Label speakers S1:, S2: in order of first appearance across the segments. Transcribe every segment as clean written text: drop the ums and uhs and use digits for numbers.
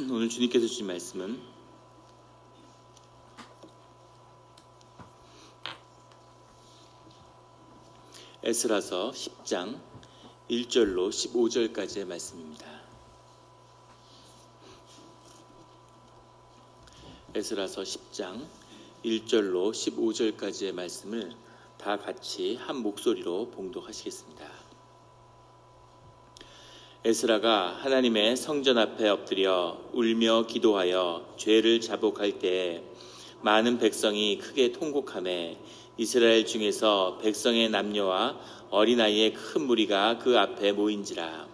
S1: 오늘 주님께서 주신 말씀은 에스라서 10장 1절로 15절까지의 말씀입니다. 에스라서 10장 1절로 15절까지의 말씀을 다 같이 한 목소리로 봉독하시겠습니다. 에스라가 하나님의 성전 앞에 엎드려 울며 기도하여 죄를 자복할 때에 많은 백성이 크게 통곡하매 이스라엘 중에서 백성의 남녀와 어린아이의 큰 무리가 그 앞에 모인지라.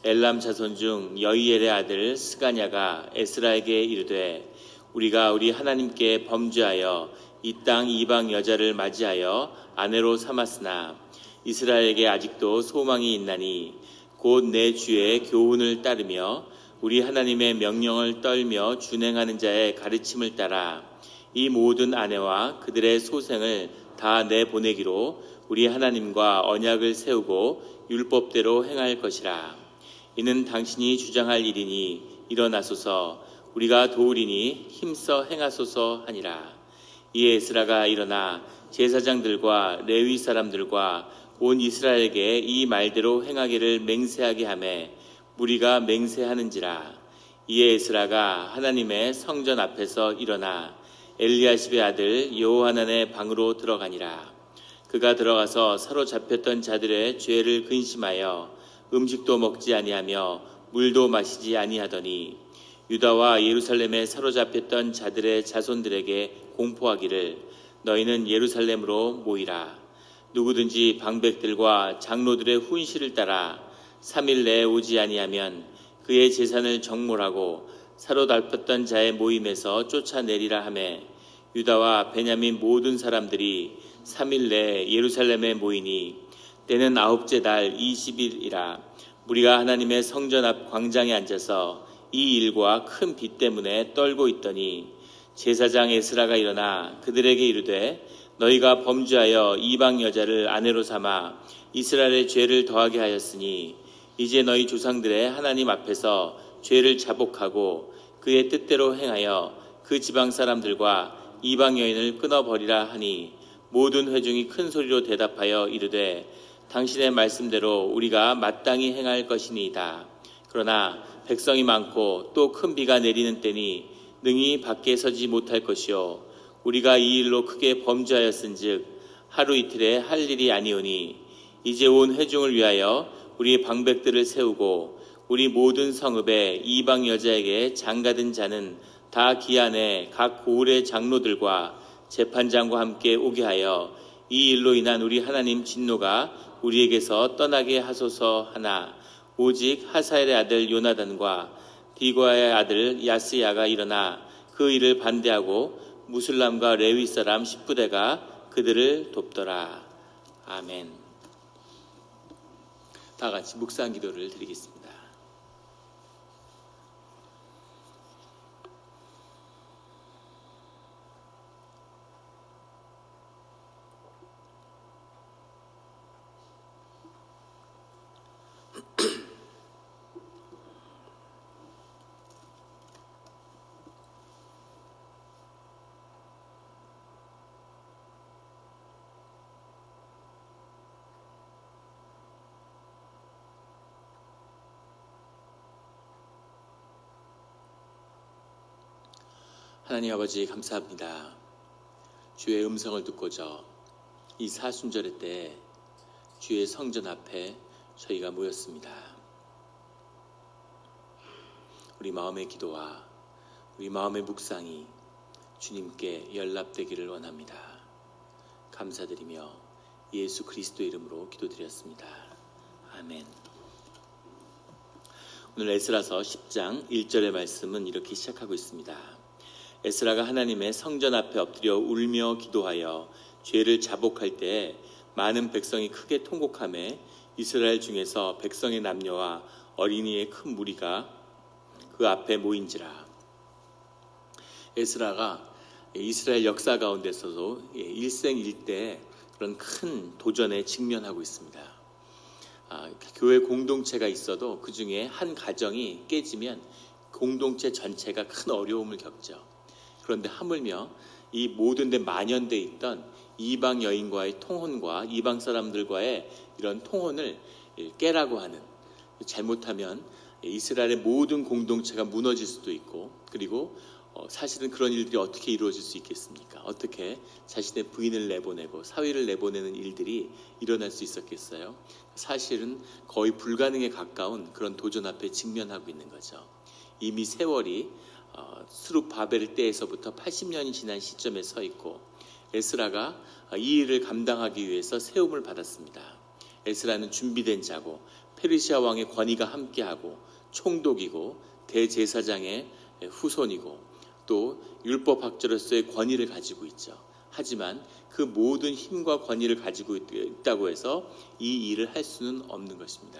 S1: 엘람 자손 중 여이엘의 아들 스가냐가 에스라에게 이르되 우리가 우리 하나님께 범죄하여 이 땅 이방 여자를 맞이하여 아내로 삼았으나 이스라엘에게 아직도 소망이 있나니 곧 내 주의 교훈을 따르며 우리 하나님의 명령을 떨며 준행하는 자의 가르침을 따라 이 모든 아내와 그들의 소생을 다 내보내기로 우리 하나님과 언약을 세우고 율법대로 행할 것이라. 이는 당신이 주장할 일이니 일어나소서 우리가 도우리니 힘써 행하소서 하니라. 이에 에스라가 일어나 제사장들과 레위 사람들과 온 이스라엘에게 이 말대로 행하기를 맹세하게 하매 무리가 맹세하는지라. 이에 에스라가 하나님의 성전 앞에서 일어나 엘리야십의 아들 여호하난의 방으로 들어가니라. 그가 들어가서 사로잡혔던 자들의 죄를 근심하여 음식도 먹지 아니하며 물도 마시지 아니하더니 유다와 예루살렘에 사로잡혔던 자들의 자손들에게 공포하기를 너희는 예루살렘으로 모이라. 누구든지 방백들과 장로들의 훈시를 따라 3일 내에 오지 아니하면 그의 재산을 정몰하고 사로잡혔던 자의 모임에서 쫓아내리라 하매 유다와 베냐민 모든 사람들이 3일 내에 예루살렘에 모이니 때는 9째 달 20일이라. 무리가 하나님의 성전 앞 광장에 앉아서 이 일과 큰 비 때문에 떨고 있더니 제사장 에스라가 일어나 그들에게 이르되 너희가 범죄하여 이방 여자를 아내로 삼아 이스라엘의 죄를 더하게 하였으니 이제 너희 조상들의 하나님 앞에서 죄를 자복하고 그의 뜻대로 행하여 그 지방 사람들과 이방 여인을 끊어버리라 하니 모든 회중이 큰 소리로 대답하여 이르되 당신의 말씀대로 우리가 마땅히 행할 것이니이다. 그러나 백성이 많고 또 큰 비가 내리는 때니 능히 밖에 서지 못할 것이요 우리가 이 일로 크게 범죄하였은즉 하루 이틀에 할 일이 아니오니 이제 온 회중을 위하여 우리 방백들을 세우고 우리 모든 성읍에 이방 여자에게 장가든 자는 다 기한에 각 고을의 장로들과 재판장과 함께 오게 하여 이 일로 인한 우리 하나님 진노가 우리에게서 떠나게 하소서 하나 오직 하사엘의 아들 요나단과 디고아의 아들 야스야가 일어나 그 일을 반대하고 무슬람과 레위 사람 10부대가 그들을 돕더라. 아멘. 다 같이 묵상 기도를 드리겠습니다. 하나님 아버지 감사합니다. 주의 음성을 듣고자 이 사순절의 때 주의 성전 앞에 저희가 모였습니다. 우리 마음의 기도와 우리 마음의 묵상이 주님께 연락되기를 원합니다. 감사드리며 예수 그리스도의 이름으로 기도드렸습니다. 아멘. 오늘 에스라서 10장 1절의 말씀은 이렇게 시작하고 있습니다. 에스라가 하나님의 성전 앞에 엎드려 울며 기도하여 죄를 자복할 때에 많은 백성이 크게 통곡하며 이스라엘 중에서 백성의 남녀와 어린이의 큰 무리가 그 앞에 모인지라. 에스라가 이스라엘 역사 가운데서도 일생일대 그런 큰 도전에 직면하고 있습니다. 교회 공동체가 있어도 그 중에 한 가정이 깨지면 공동체 전체가 큰 어려움을 겪죠. 그런데 하물며 이 모든 데 만연돼 있던 이방 여인과의 통혼과 이방 사람들과의 이런 통혼을 깨라고 하는, 잘못하면 이스라엘의 모든 공동체가 무너질 수도 있고, 그리고 사실은 그런 일들이 어떻게 이루어질 수 있겠습니까? 어떻게 자신의 부인을 내보내고 사위를 내보내는 일들이 일어날 수 있었겠어요? 사실은 거의 불가능에 가까운 그런 도전 앞에 직면하고 있는 거죠. 이미 세월이 스룹바벨 때에서부터 80년이 지난 시점에 서 있고, 에스라가 이 일을 감당하기 위해서 세움을 받았습니다. 에스라는 준비된 자고 페르시아 왕의 권위가 함께하고 총독이고 대제사장의 후손이고 또 율법학자로서의 권위를 가지고 있죠. 하지만 그 모든 힘과 권위를 가지고 있다고 해서 이 일을 할 수는 없는 것입니다.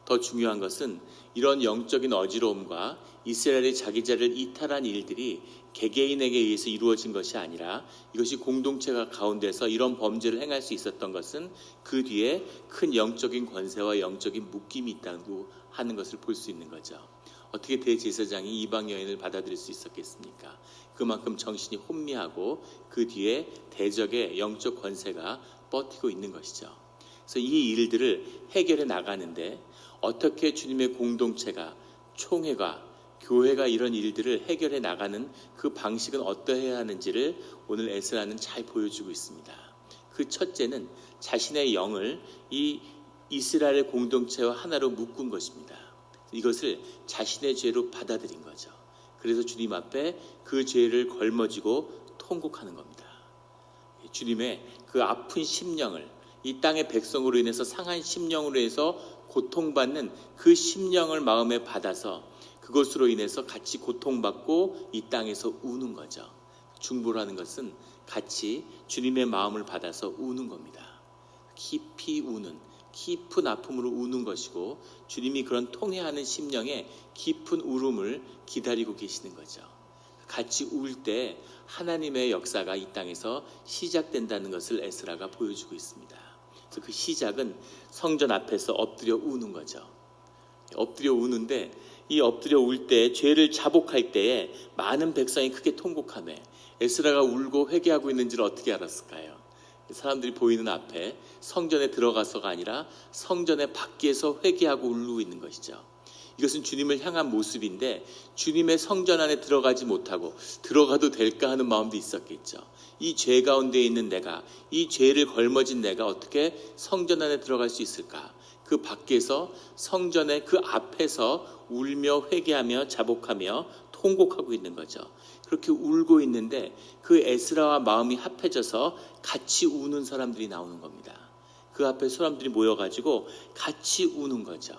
S1: 더 중요한 것은 이런 영적인 어지러움과 이스라엘의 자기자를 이탈한 일들이 개개인에게 의해서 이루어진 것이 아니라, 이것이 공동체가 가운데서 이런 범죄를 행할 수 있었던 것은 그 뒤에 큰 영적인 권세와 영적인 묶임이 있다고 하는 것을 볼 수 있는 거죠. 어떻게 대제사장이 이방 여인을 받아들일 수 있었겠습니까? 그만큼 정신이 혼미하고 그 뒤에 대적의 영적 권세가 버티고 있는 것이죠. 그래서 이 일들을 해결해 나가는데 어떻게 주님의 공동체가, 총회가, 교회가 이런 일들을 해결해 나가는 그 방식은 어떠해야 하는지를 오늘 에스라는 잘 보여주고 있습니다. 그 첫째는 자신의 영을 이 이스라엘 공동체와 하나로 묶은 것입니다. 이것을 자신의 죄로 받아들인 거죠. 그래서 주님 앞에 그 죄를 걸머지고 통곡하는 겁니다. 주님의 그 아픈 심령을, 이 땅의 백성으로 인해서 상한 심령으로 해서 고통받는 그 심령을 마음에 받아서 그것으로 인해서 같이 고통받고 이 땅에서 우는 거죠. 중보라는 것은 같이 주님의 마음을 받아서 우는 겁니다. 깊이 우는, 깊은 아픔으로 우는 것이고, 주님이 그런 통회하는 심령의 깊은 울음을 기다리고 계시는 거죠. 같이 울 때 하나님의 역사가 이 땅에서 시작된다는 것을 에스라가 보여주고 있습니다. 그래서 그 시작은 성전 앞에서 엎드려 우는 거죠. 엎드려 우는데, 이 엎드려 울 때, 죄를 자복할 때에 많은 백성이 크게 통곡하며 에스라가 울고 회개하고 있는지를 어떻게 알았을까요? 사람들이 보이는 앞에 성전에 들어가서가 아니라 성전의 밖에서 회개하고 울고 있는 것이죠. 이것은 주님을 향한 모습인데, 주님의 성전 안에 들어가지 못하고 들어가도 될까 하는 마음도 있었겠죠. 이 죄 가운데 있는 내가, 이 죄를 걸머진 내가 어떻게 성전 안에 들어갈 수 있을까? 그 밖에서, 성전의 그 앞에서 울며 회개하며 자복하며 통곡하고 있는 거죠. 그렇게 울고 있는데 그 에스라와 마음이 합해져서 같이 우는 사람들이 나오는 겁니다. 그 앞에 사람들이 모여가지고 같이 우는 거죠.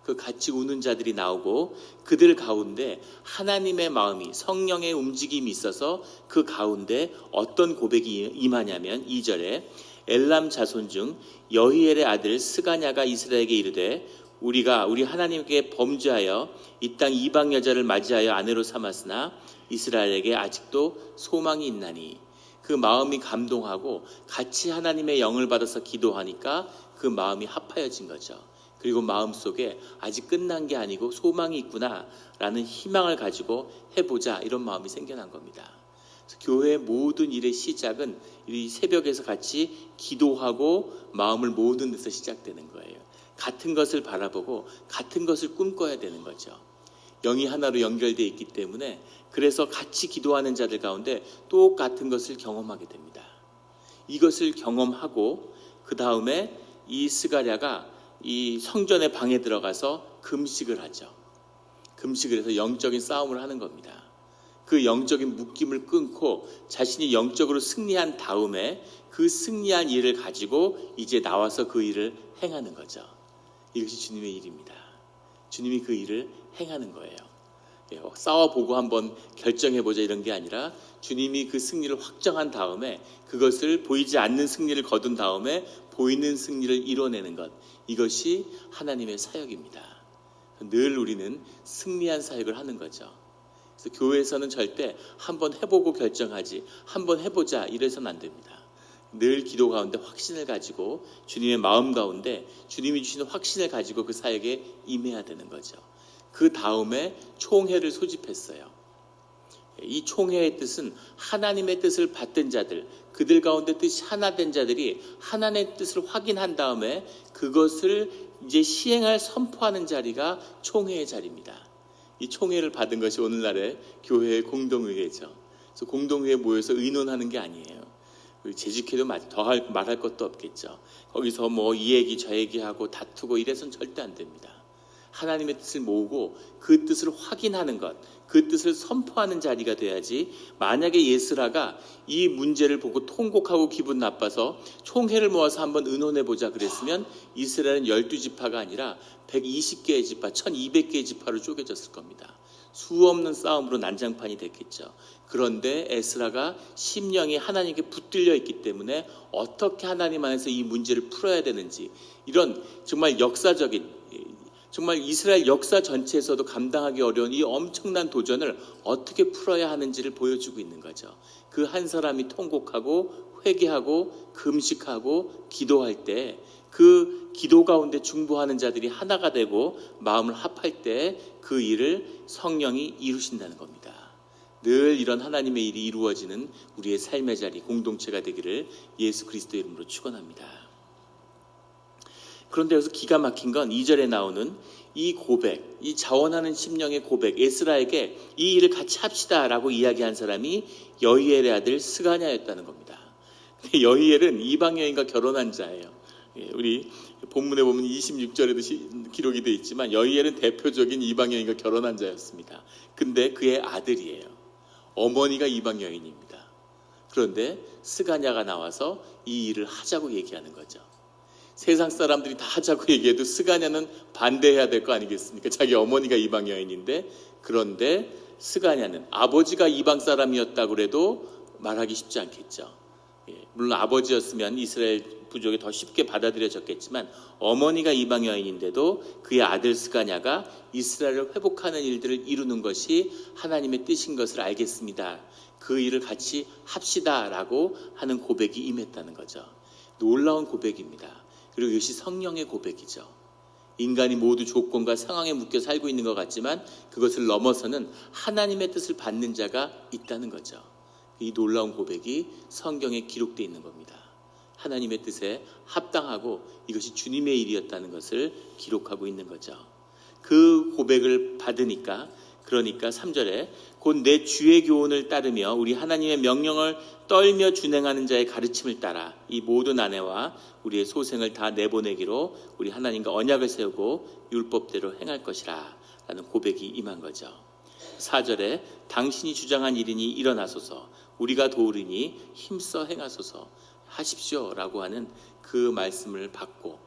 S1: 그 같이 우는 자들이 나오고, 그들 가운데 하나님의 마음이, 성령의 움직임이 있어서 그 가운데 어떤 고백이 임하냐면 2절에 엘람 자손 중 여히엘의 아들 스가냐가 이스라엘에게 이르되 우리 하나님께 범죄하여 이 땅 이방 여자를 맞이하여 아내로 삼았으나 이스라엘에게 아직도 소망이 있나니. 그 마음이 감동하고 같이 하나님의 영을 받아서 기도하니까 그 마음이 합하여진 거죠. 그리고 마음속에 아직 끝난 게 아니고 소망이 있구나 라는 희망을 가지고 해보자, 이런 마음이 생겨난 겁니다. 교회의 모든 일의 시작은 이 새벽에서 같이 기도하고 마음을 모으는 데서 시작되는 거예요. 같은 것을 바라보고 같은 것을 꿈꿔야 되는 거죠. 영이 하나로 연결되어 있기 때문에, 그래서 같이 기도하는 자들 가운데 똑같은 것을 경험하게 됩니다. 이것을 경험하고 그 다음에 이 스가랴가 이 성전의 방에 들어가서 금식을 하죠. 금식을 해서 영적인 싸움을 하는 겁니다. 그 영적인 묶임을 끊고 자신이 영적으로 승리한 다음에 그 승리한 일을 가지고 이제 나와서 그 일을 행하는 거죠. 이것이 주님의 일입니다. 주님이 그 일을 행하는 거예요. 싸워보고 한번 결정해보자 이런 게 아니라, 주님이 그 승리를 확정한 다음에 그것을 보이지 않는 승리를 거둔 다음에 보이는 승리를 이뤄내는 것, 이것이 하나님의 사역입니다. 늘 우리는 승리한 사역을 하는 거죠. 그래서 교회에서는 절대 한번 해보고 결정하지, 한번 해보자 이래서는 안 됩니다. 늘 기도 가운데 확신을 가지고, 주님의 마음 가운데 주님이 주시는 확신을 가지고 그 사역에 임해야 되는 거죠. 그 다음에 총회를 소집했어요. 이 총회의 뜻은 하나님의 뜻을 받든 자들, 그들 가운데 뜻이 하나 된 자들이 하나님의 뜻을 확인한 다음에 그것을 이제 시행할 선포하는 자리가 총회의 자리입니다. 이 총회를 받은 것이 오늘날의 교회의 공동의회죠. 그래서 공동회에 모여서 의논하는 게 아니에요. 재직해도 더 말할 것도 없겠죠. 거기서 뭐 이 얘기 저 얘기하고 다투고 이래서는 절대 안 됩니다. 하나님의 뜻을 모으고 그 뜻을 확인하는 것, 그 뜻을 선포하는 자리가 돼야지. 만약에 예스라가 이 문제를 보고 통곡하고 기분 나빠서 총회를 모아서 한번 의논해보자 그랬으면 이스라엘은 12지파가 아니라 120개의 지파, 1200개의 지파로 쪼개졌을 겁니다. 수없는 싸움으로 난장판이 됐겠죠. 그런데 에스라가 심령이 하나님께 붙들려 있기 때문에 어떻게 하나님 안에서 이 문제를 풀어야 되는지, 이런 정말 역사적인, 정말 이스라엘 역사 전체에서도 감당하기 어려운 이 엄청난 도전을 어떻게 풀어야 하는지를 보여주고 있는 거죠. 그 한 사람이 통곡하고 회개하고 금식하고 기도할 때, 그 기도 가운데 중보하는 자들이 하나가 되고 마음을 합할 때 그 일을 성령이 이루신다는 겁니다. 늘 이런 하나님의 일이 이루어지는 우리의 삶의 자리, 공동체가 되기를 예수 그리스도 이름으로 축원합니다. 그런데 여기서 기가 막힌 건 2절에 나오는 이 고백, 이 자원하는 심령의 고백, 에스라에게 이 일을 같이 합시다라고 이야기한 사람이 여히엘의 아들 스가냐였다는 겁니다. 여히엘은 이방 여인과 결혼한 자예요. 우리 본문에 보면 26절에도 기록이 되어 있지만 여히엘은 대표적인 이방 여인과 결혼한 자였습니다. 근데 그의 아들이에요. 어머니가 이방 여인입니다. 그런데 스가냐가 나와서 이 일을 하자고 얘기하는 거죠. 세상 사람들이 다 하자고 얘기해도 스가냐는 반대해야 될 거 아니겠습니까? 자기 어머니가 이방 여인인데. 그런데 스가냐는 아버지가 이방 사람이었다고 해도 말하기 쉽지 않겠죠. 물론 아버지였으면 이스라엘 부족이 더 쉽게 받아들여졌겠지만 어머니가 이방 여인인데도 그의 아들 스가냐가 이스라엘을 회복하는 일들을 이루는 것이 하나님의 뜻인 것을 알겠습니다. 그 일을 같이 합시다라고 하는 고백이 임했다는 거죠. 놀라운 고백입니다. 그리고 이것이 성령의 고백이죠. 인간이 모두 조건과 상황에 묶여 살고 있는 것 같지만 그것을 넘어서는 하나님의 뜻을 받는 자가 있다는 거죠. 이 놀라운 고백이 성경에 기록되어 있는 겁니다. 하나님의 뜻에 합당하고 이것이 주님의 일이었다는 것을 기록하고 있는 거죠. 그 고백을 받으니까, 그러니까 3절에 곧 내 주의 교훈을 따르며 우리 하나님의 명령을 떨며 준행하는 자의 가르침을 따라 이 모든 아내와 우리의 소생을 다 내보내기로 우리 하나님과 언약을 세우고 율법대로 행할 것이라 라는 고백이 임한 거죠. 4절에 당신이 주장한 일이니 일어나소서, 우리가 도우리니 힘써 행하소서 하십시오 라고 하는 그 말씀을 받고,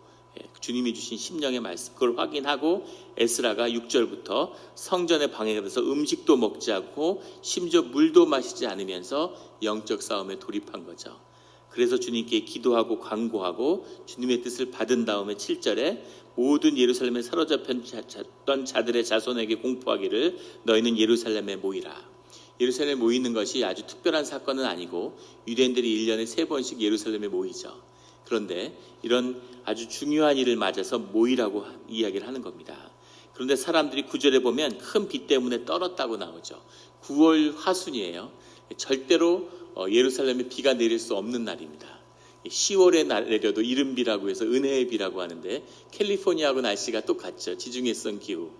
S1: 주님이 주신 심령의 말씀, 그걸 확인하고 에스라가 6절부터 성전에 방해가 돼서 음식도 먹지 않고 심지어 물도 마시지 않으면서 영적 싸움에 돌입한 거죠. 그래서 주님께 기도하고 주님의 뜻을 받은 다음에 7절에 모든 예루살렘에 사로잡혔던 자들의 자손에게 공포하기를 너희는 예루살렘에 모이라. 예루살렘에 모이는 것이 아주 특별한 사건은 아니고 유대인들이 1년에 3번씩 예루살렘에 모이죠. 그런데 이런 아주 중요한 일을 맞아서 모이라고 이야기를 하는 겁니다. 그런데 사람들이 9절에 보면 큰 비 때문에 떨었다고 나오죠. 9월 하순이에요. 절대로 예루살렘에 비가 내릴 수 없는 날입니다. 10월에 내려도 이른비라고 해서 은혜의 비라고 하는데 캘리포니아하고 날씨가 똑같죠. 지중해성 기후.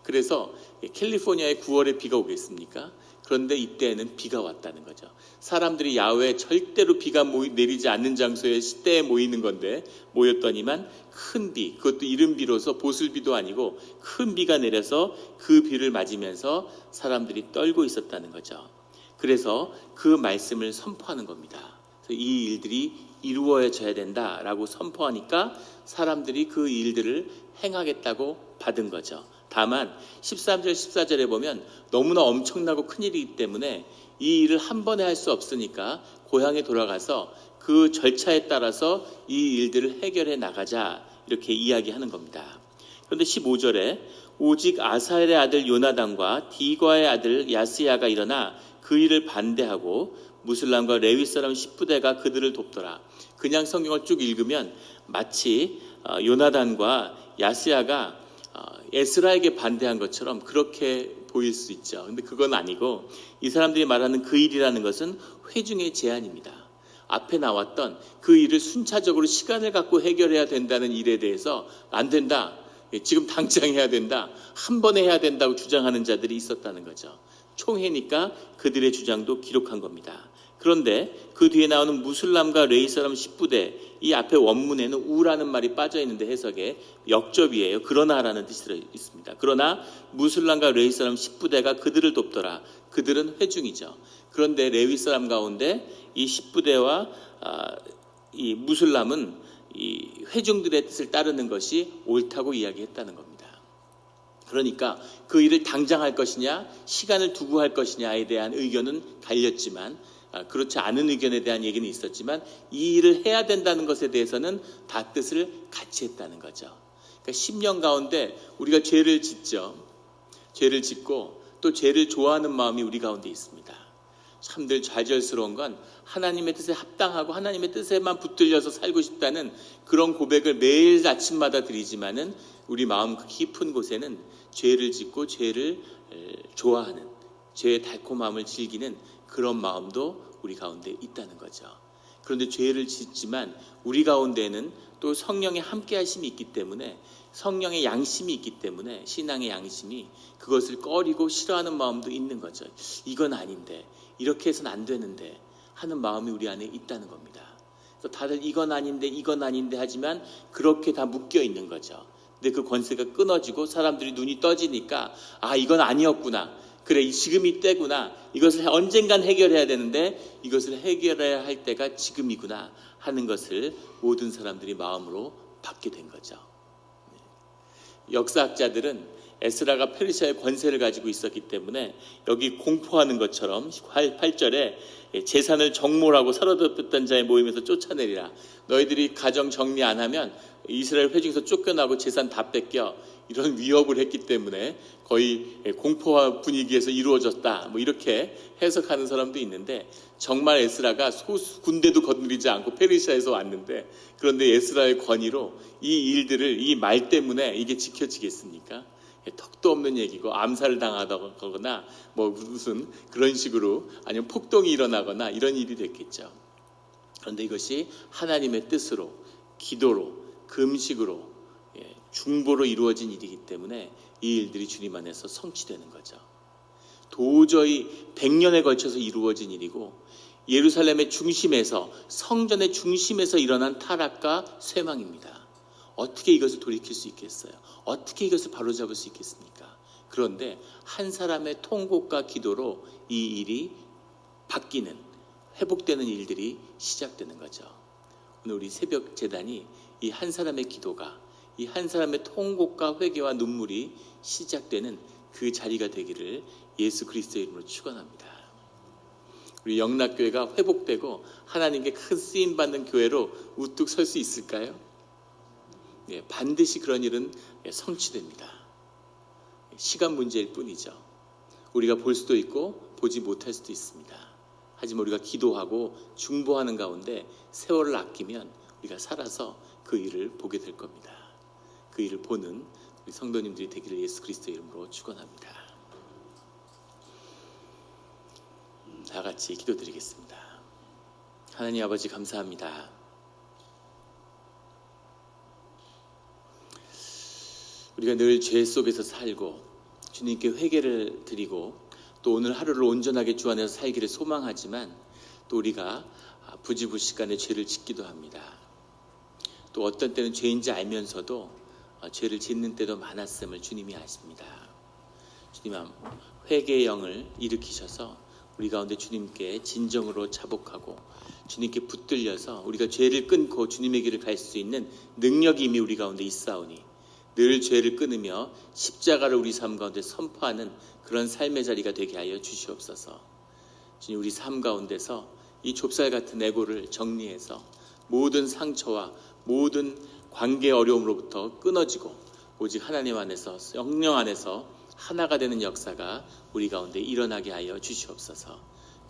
S1: 그래서 캘리포니아에 9월에 비가 오겠습니까? 그런데 이때에는 비가 왔다는 거죠. 사람들이 야외에 절대로 비가 내리지 않는 장소에 시대에 모이는 건데 모였더니만 큰 비, 그것도 이른비로서 보슬비도 아니고 큰 비가 내려서 그 비를 맞으면서 사람들이 떨고 있었다는 거죠. 그래서 그 말씀을 선포하는 겁니다. 이 일들이 이루어져야 된다라고 선포하니까 사람들이 그 일들을 행하겠다고 받은 거죠. 다만 13절 14절에 보면 너무나 엄청나고 큰일이기 때문에 이 일을 한 번에 할 수 없으니까 고향에 돌아가서 그 절차에 따라서 이 일들을 해결해 나가자 이렇게 이야기하는 겁니다. 그런데 15절에 오직 아사엘의 아들 요나단과 디과의 아들 야스야가 일어나 그 일을 반대하고 무슬람과 레위 사람 10부대가 그들을 돕더라. 그냥 성경을 쭉 읽으면 마치 요나단과 야스야가 에스라에게 반대한 것처럼 그렇게 보일 수 있죠. 근데 그건 아니고 이 사람들이 말하는 그 일이라는 것은 회중의 제안입니다. 앞에 나왔던 그 일을 순차적으로 시간을 갖고 해결해야 된다는 일에 대해서 안 된다. 지금 당장 해야 된다. 한 번에 해야 된다고 주장하는 자들이 있었다는 거죠. 총회니까 그들의 주장도 기록한 겁니다. 그런데 그 뒤에 나오는 무슬람과 레위 사람 10부대, 이 앞에 원문에는 우라는 말이 빠져 있는데 해석에 역접이에요. 그러나라는 뜻이 들어 있습니다. 그러나 무슬람과 레위 사람 10부대가 그들을 돕더라. 그들은 회중이죠. 그런데 레위 사람 가운데 이 10부대와 이 무슬람은 이 회중들의 뜻을 따르는 것이 옳다고 이야기했다는 겁니다. 그러니까 그 일을 당장 할 것이냐, 시간을 두고 할 것이냐에 대한 의견은 갈렸지만, 그렇지 않은 의견에 대한 얘기는 있었지만 이 일을 해야 된다는 것에 대해서는 다 뜻을 같이 했다는 거죠. 그러니까 10년 가운데 우리가 죄를 짓죠. 죄를 짓고 또 죄를 좋아하는 마음이 우리 가운데 있습니다. 참들 좌절스러운 건 하나님의 뜻에 합당하고 하나님의 뜻에만 붙들려서 살고 싶다는 그런 고백을 매일 아침마다 드리지만은 우리 마음 깊은 곳에는 죄를 짓고 죄를 좋아하는, 죄의 달콤함을 즐기는 그런 마음도 우리 가운데 있다는 거죠. 그런데 죄를 짓지만 우리 가운데는 또 성령의 함께 하심이 있기 때문에, 성령의 양심이 있기 때문에, 신앙의 양심이 그것을 꺼리고 싫어하는 마음도 있는 거죠. 이건 아닌데, 이렇게 해서는 안 되는데 하는 마음이 우리 안에 있다는 겁니다. 그래서 다들 이건 아닌데 하지만 그렇게 다 묶여 있는 거죠. 근데 그 권세가 끊어지고 사람들이 눈이 떠지니까 이건 아니었구나. 그래, 지금 이때구나. 이것을 언젠간 해결해야 되는데 이것을 해결해야 할 때가 지금이구나 하는 것을 모든 사람들이 마음으로 받게 된 거죠. 역사학자들은 에스라가 페르시아의 권세를 가지고 있었기 때문에 여기 공포하는 것처럼 8절에 재산을 정몰하고 사로잡혔던 자의 모임에서 쫓아내리라. 너희들이 가정 정리 안 하면 이스라엘 회중에서 쫓겨나고 재산 다 뺏겨. 이런 위협을 했기 때문에 거의 공포화 분위기에서 이루어졌다. 이렇게 해석하는 사람도 있는데, 정말 에스라가 군대도 거느리지 않고 페르시아에서 왔는데, 그런데 에스라의 권위로 이 일들을, 이 말 때문에 이게 지켜지겠습니까? 턱도 없는 얘기고 암살을 당하거나 무슨 그런 식으로, 아니면 폭동이 일어나거나 이런 일이 됐겠죠. 그런데 이것이 하나님의 뜻으로, 기도로, 금식으로, 중보로 이루어진 일이기 때문에 이 일들이 주님 안에서 성취되는 거죠. 도저히 100년에 걸쳐서 이루어진 일이고, 예루살렘의 중심에서, 성전의 중심에서 일어난 타락과 쇠망입니다. 어떻게 이것을 돌이킬 수 있겠어요? 어떻게 이것을 바로잡을 수 있겠습니까? 그런데 한 사람의 통곡과 기도로 이 일이 바뀌는, 회복되는 일들이 시작되는 거죠. 오늘 우리 새벽 제단이 이 한 사람의 기도가, 이 한 사람의 통곡과 회개와 눈물이 시작되는 그 자리가 되기를 예수 그리스도의 이름으로 축원합니다. 우리 영락교회가 회복되고 하나님께 큰 쓰임받는 교회로 우뚝 설 수 있을까요? 반드시 그런 일은 성취됩니다. 시간 문제일 뿐이죠. 우리가 볼 수도 있고 보지 못할 수도 있습니다. 하지만 우리가 기도하고 중보하는 가운데 세월을 아끼면 우리가 살아서 그 일을 보게 될 겁니다. 그 일을 보는 우리 성도님들이 되기를 예수 그리스도의 이름으로 축원합니다. 다 같이 기도드리겠습니다. 하나님 아버지 감사합니다. 우리가 늘 죄 속에서 살고 주님께 회개를 드리고 또 오늘 하루를 온전하게 주 안에서 살기를 소망하지만 또 우리가 부지불식간에 죄를 짓기도 합니다. 또 어떤 때는 죄인지 알면서도 죄를 짓는 때도 많았음을 주님이 아십니다. 주님, 회개의 영을 일으키셔서 우리 가운데 주님께 진정으로 자복하고 주님께 붙들려서 우리가 죄를 끊고 주님의 길을 갈 수 있는 능력이 이미 우리 가운데 있사오니 늘 죄를 끊으며 십자가를 우리 삶 가운데 선포하는 그런 삶의 자리가 되게 하여 주시옵소서. 주님, 우리 삶 가운데서 이 좁쌀 같은 에고를 정리해서 모든 상처와 모든 관계 어려움으로부터 끊어지고 오직 하나님 안에서, 성령 안에서 하나가 되는 역사가 우리 가운데 일어나게 하여 주시옵소서.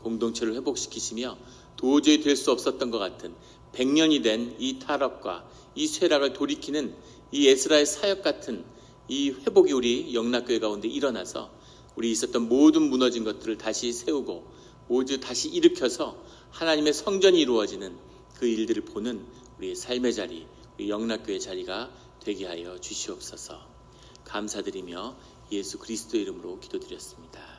S1: 공동체를 회복시키시며 도저히 될 수 없었던 것 같은 100년이 된 이 타락과 이 쇠락을 돌이키는 이 에스라의 사역 같은 이 회복이 우리 영락교회 가운데 일어나서 우리 있었던 모든 무너진 것들을 다시 세우고 모두 다시 일으켜서 하나님의 성전이 이루어지는 그 일들을 보는 우리의 삶의 자리, 우리 영락교회 자리가 되게 하여 주시옵소서. 감사드리며 예수 그리스도의 이름으로 기도드렸습니다.